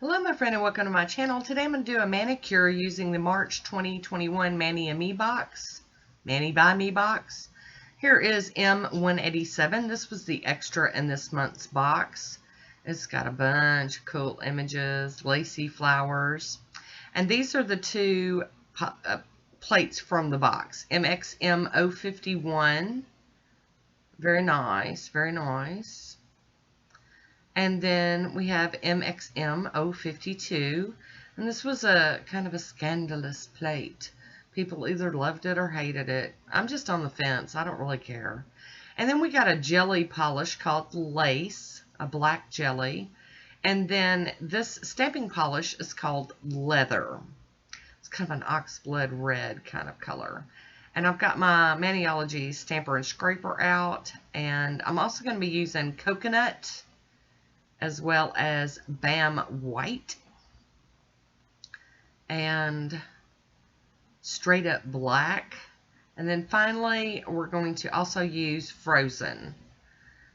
Hello my friend and welcome to my channel. Today I'm going to do a manicure using the March 2021 Mani and Me box. Mani by Me box. Here is M187. This was the extra in this month's box. It's got a bunch of cool images, lacy flowers. And these are the two plates from the box. MXM051. Very nice, very nice. And then we have MXM052, and this was a kind of a scandalous plate. People either loved it or hated it. I'm just on the fence. I don't really care. And then we got a jelly polish called Lace, a black jelly. And then this stamping polish is called Leather. It's kind of an oxblood red kind of color. And I've got my Maniology stamper and scraper out. And I'm also going to be using Coconut as well as Bam White and Straight Up Black. And then finally, we're going to also use Frozen.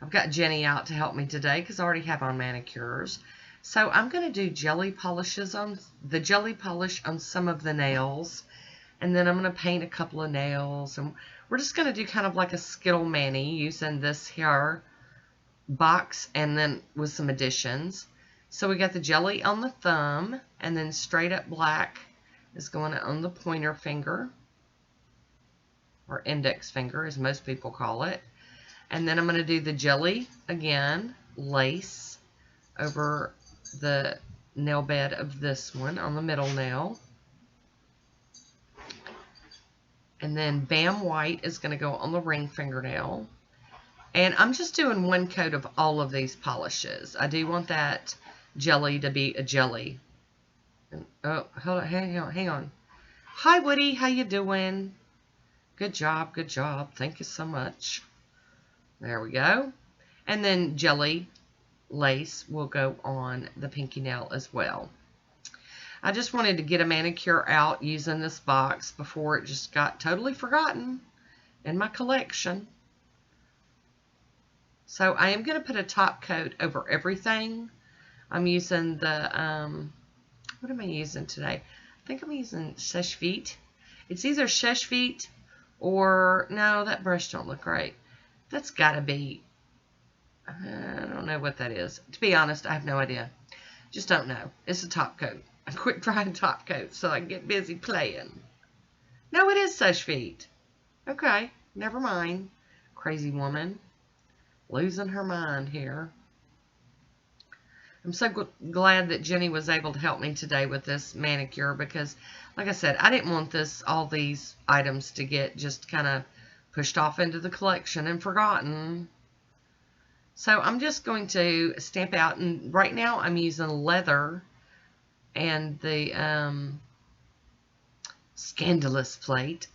I've got Jenny out to help me today because I already have on manicures. So I'm going to do jelly polishes on the jelly polish on some of the nails. And then I'm going to paint a couple of nails. And we're just going to do kind of like a Skittle Mani using this here box and then with some additions. So we got the jelly on the thumb, and then Straight Up Black is going on the pointer finger, or index finger as most people call it. And then I'm going to do the jelly again, Lace, over the nail bed of this one on the middle nail. And then Bam White is going to go on the ring fingernail. And I'm just doing one coat of all of these polishes. I do want that jelly to be a jelly. And, oh, hold on, hang on. Hi, Woody. How you doing? Good job, good job. Thank you so much. There we go. And then jelly lace will go on the pinky nail as well. I just wanted to get a manicure out using this box before it just got totally forgotten in my collection. So I am going to put a top coat over everything. I'm using the, what am I using today? I think I'm using Seche Vite. It's either Seche Vite or, no, that brush don't look right. That's got to be, I don't know what that is. To be honest, I have no idea. Just don't know. It's a top coat. I quit trying top coats so I can get busy playing. No, it is Seche Vite. Okay, never mind. Crazy woman. Losing her mind here. I'm so glad that Jenny was able to help me today with this manicure because, like I said, I didn't want all these items to get just kind of pushed off into the collection and forgotten. So I'm just going to stamp out, and right now I'm using Leather and the Scandalous plate.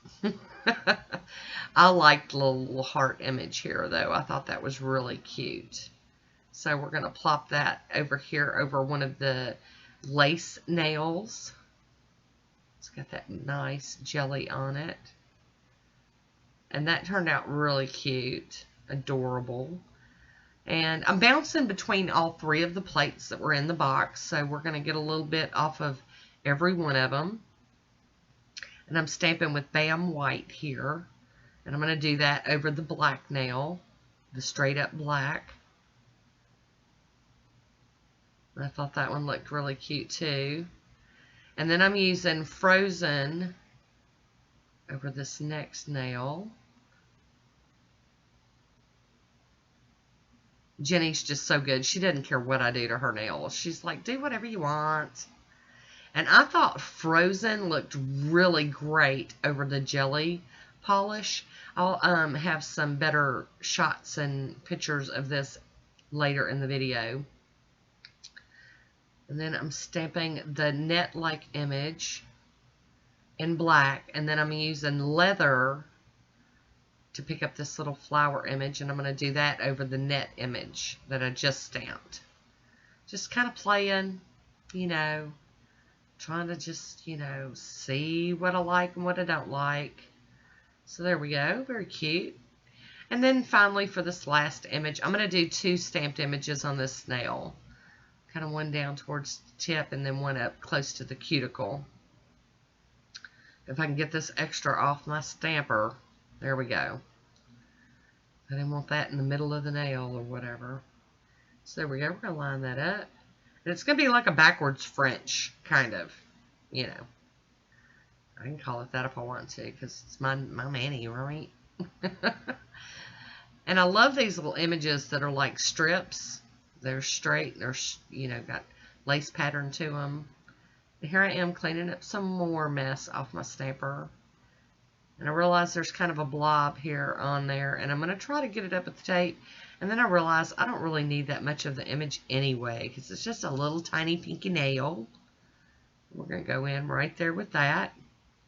I liked the little heart image here, though. I thought that was really cute. So we're going to plop that over here over one of the lace nails. It's got that nice jelly on it. And that turned out really cute. Adorable. And I'm bouncing between all three of the plates that were in the box. So we're going to get a little bit off of every one of them. And I'm stamping with Bam White here. And I'm going to do that over the black nail, the Straight Up Black. I thought that one looked really cute too. And then I'm using Frozen over this next nail. Jenny's just so good. She doesn't care what I do to her nails. She's like, do whatever you want. And I thought Frozen looked really great over the jelly polish. I'll have some better shots and pictures of this later in the video. And then I'm stamping the net-like image in black. And then I'm using Leather to pick up this little flower image. And I'm going to do that over the net image that I just stamped. Just kind of playing, you know, trying to just, you know, see what I like and what I don't like. So there we go. Very cute. And then finally for this last image, I'm going to do two stamped images on this snail. Kind of one down towards the tip and then one up close to the cuticle. If I can get this extra off my stamper, there we go. I didn't want that in the middle of the nail or whatever. So there we go. We're going to line that up. And it's going to be like a backwards French, kind of, you know. I can call it that if I want to, because it's my mani, right? And I love these little images that are like strips. They're straight. They're, you know, got lace pattern to them. And here I am cleaning up some more mess off my stamper. And I realize there's kind of a blob here on there. And I'm going to try to get it up with the tape. And then I realize I don't really need that much of the image anyway, because it's just a little tiny pinky nail. We're going to go in right there with that.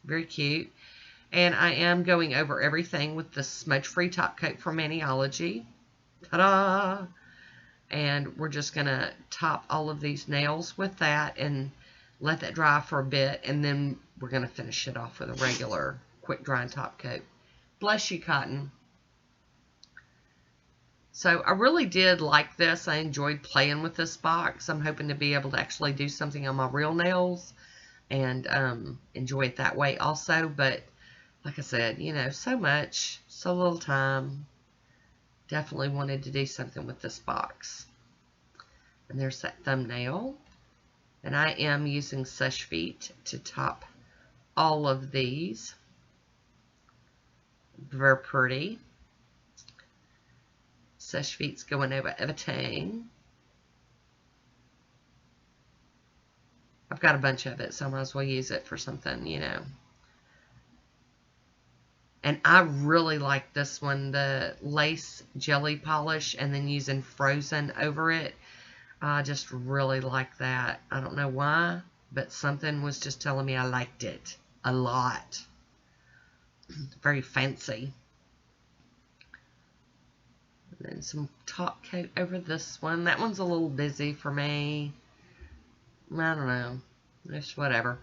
Very cute. And I am going over everything with the smudge-free top coat from Maniology. Ta-da! And we're just going to top all of these nails with that and let that dry for a bit. And then we're going to finish it off with a regular quick drying top coat. Bless you, cotton. So I really did like this. I enjoyed playing with this box. I'm hoping to be able to actually do something on my real nails and enjoy it that way also. But like I said, you know, so much, so little time. Definitely wanted to do something with this box. And there's that thumbnail. And I am using Seche Vite to top all of these. Very pretty. Seche Vite's going over everything. I've got a bunch of it, so I might as well use it for something, you know. And I really like this one, the lace jelly polish, and then using frozen over it. I just really like that. I don't know why, but something was just telling me I liked it a lot. Very fancy. And then some top coat over this one. That one's a little busy for me. I don't know. It's whatever.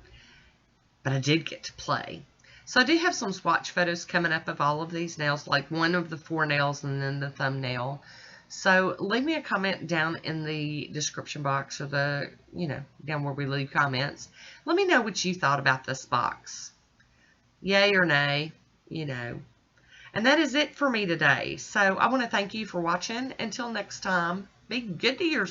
But I did get to play. So I do have some swatch photos coming up of all of these nails, like one of the 4 nails and then the thumbnail. So leave me a comment down in the description box or the, you know, down where we leave comments. Let me know what you thought about this box. Yay or nay, you know. And that is it for me today. So I want to thank you for watching. Until next time, be good to yourself.